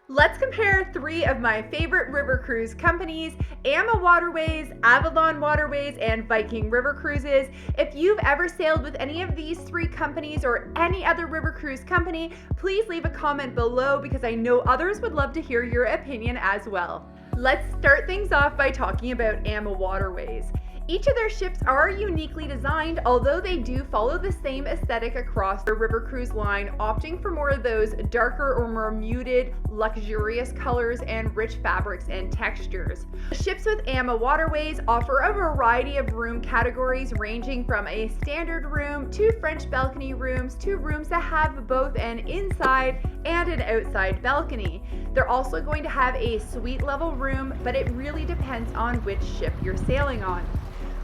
Let's compare three of my favorite river cruise companies: AmaWaterways, Avalon Waterways, and Viking River Cruises. If you've ever sailed with any of these three companies or any other river cruise company, please leave a comment below because I know others would love to hear your opinion as well. Let's start things off by talking about AmaWaterways. Each of their ships are uniquely designed, although they do follow the same aesthetic across the river cruise line, opting for more of those darker or more muted, luxurious colors and rich fabrics and textures. The ships with AmaWaterways offer a variety of room categories, ranging from a standard room to French balcony rooms to rooms that have both an inside and an outside balcony. They're also going to have a suite level room, but it really depends on which ship you're sailing on.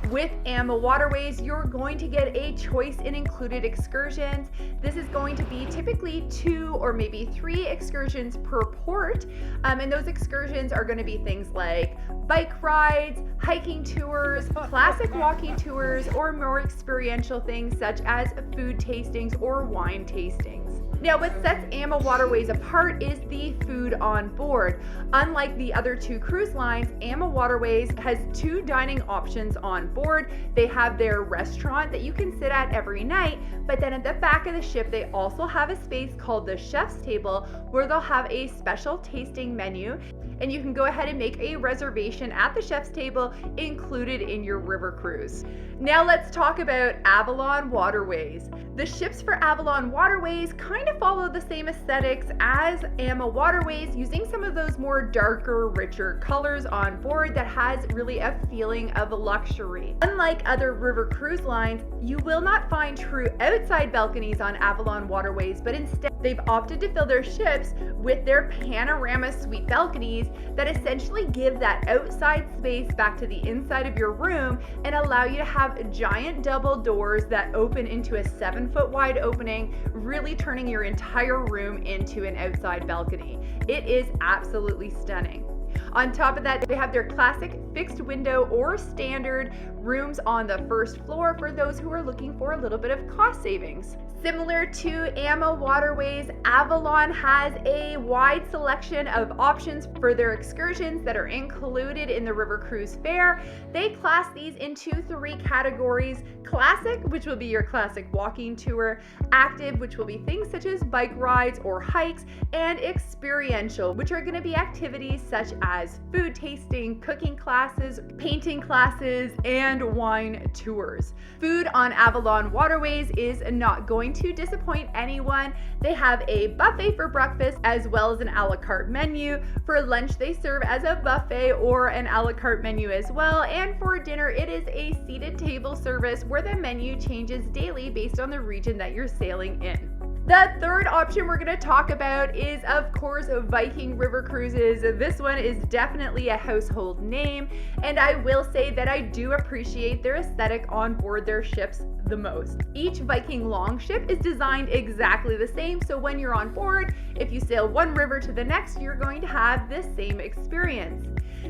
With AmaWaterways, you're going to get a choice in included excursions. This is going to be typically 2 or maybe 3 excursions per port, and those excursions are going to be things like bike rides, hiking tours, classic walking tours, or more experiential things such as food tastings or wine tastings. Now, what sets AmaWaterways apart is the food on board. Unlike the other 2 cruise lines, AmaWaterways has 2 dining options on board. They have their restaurant that you can sit at every night, but then at the back of the ship, they also have a space called the chef's table where they'll have a special tasting menu, and you can go ahead and make a reservation at the chef's table included in your river cruise. Now let's talk about Avalon Waterways. The ships for Avalon Waterways kind of follow the same aesthetics as AmaWaterways, using some of those more darker, richer colors on board that has really a feeling of luxury. Unlike other river cruise lines, you will not find true outside balconies on Avalon Waterways, but instead they've opted to fill their ships with their panorama suite balconies that essentially give that outside space back to the inside of your room and allow you to have giant double doors that open into a 7-foot wide opening, really turning your entire room into an outside balcony. It is absolutely stunning. On top of that, they have their classic fixed window or standard rooms on the first floor for those who are looking for a little bit of cost savings. Similar to AmaWaterways, Avalon has a wide selection of options for their excursions that are included in the river cruise fare. They class these into 3 categories: classic, which will be your classic walking tour; active, which will be things such as bike rides or hikes; and experiential, which are going to be activities such as food tasting, cooking classes, painting classes, and wine tours. Food on Avalon Waterways is not going to disappoint anyone. They have a buffet for breakfast as well as an a la carte menu. For lunch, they serve as a buffet or an a la carte menu as well. And for dinner, it is a seated table service where the menu changes daily based on the region that you're sailing in. The third option we're going to talk about is, of course, Viking River Cruises. This one is definitely a household name, and I will say that I do appreciate their aesthetic on board their ships the most. Each Viking longship is designed exactly the same, so when you're on board, if you sail one river to the next, you're going to have the same experience.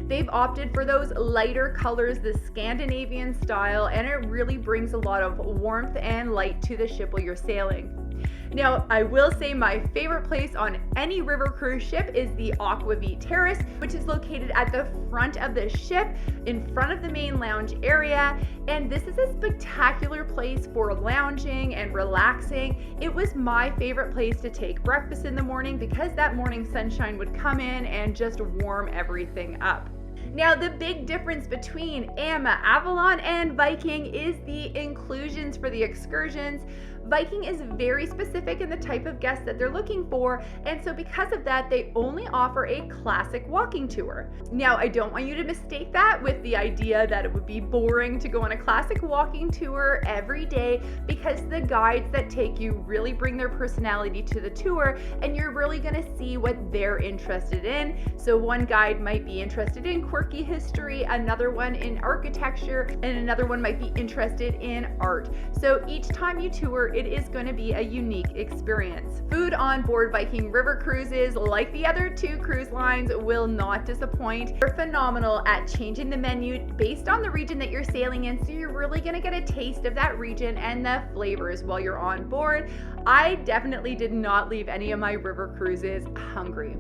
They've opted for those lighter colors, the Scandinavian style, and it really brings a lot of warmth and light to the ship while you're sailing. Now, I will say my favorite place on any river cruise ship is the Aquavit Terrace, which is located at the front of the ship, in front of the main lounge area. And this is a spectacular place for lounging and relaxing. It was my favorite place to take breakfast in the morning because that morning sunshine would come in and just warm everything up. Now, the big difference between Avalon, and Viking is the inclusions for the excursions. Viking is very specific in the type of guest that they're looking for, and so because of that, they only offer a classic walking tour. Now, I don't want you to mistake that with the idea that it would be boring to go on a classic walking tour every day, because the guides that take you really bring their personality to the tour, and you're really going to see what they're interested in. So one guide might be interested in quirky history, another one in architecture, and another one might be interested in art. So each time you tour it is going to be a unique experience. Food on board Viking River Cruises, like the other two cruise lines, will not disappoint. They're phenomenal at changing the menu based on the region that you're sailing in, so you're really going to get a taste of that region and the flavors while you're on board. I definitely did not leave any of my river cruises hungry.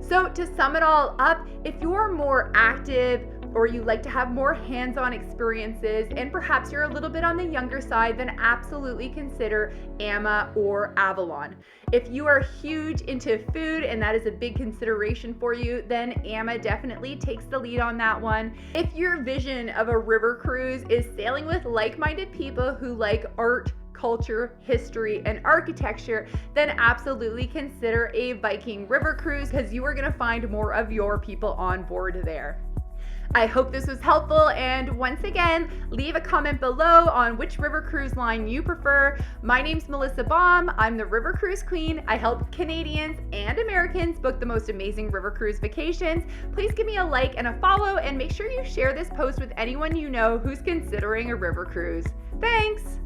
So to sum it all up, if you're more active or you like to have more hands-on experiences and perhaps you're a little bit on the younger side, then absolutely consider Ama or Avalon. If you are huge into food and that is a big consideration for you, then Ama definitely takes the lead on that one. If your vision of a river cruise is sailing with like-minded people who like art, culture, history, and architecture, then absolutely consider a Viking River Cruise because you are going to find more of your people on board there. I hope this was helpful, and once again, leave a comment below on which river cruise line you prefer. My name's Melissa Baum. I'm the River Cruise Queen. I help Canadians and Americans book the most amazing river cruise vacations. Please give me a like and a follow, and make sure you share this post with anyone you know who's considering a river cruise. Thanks!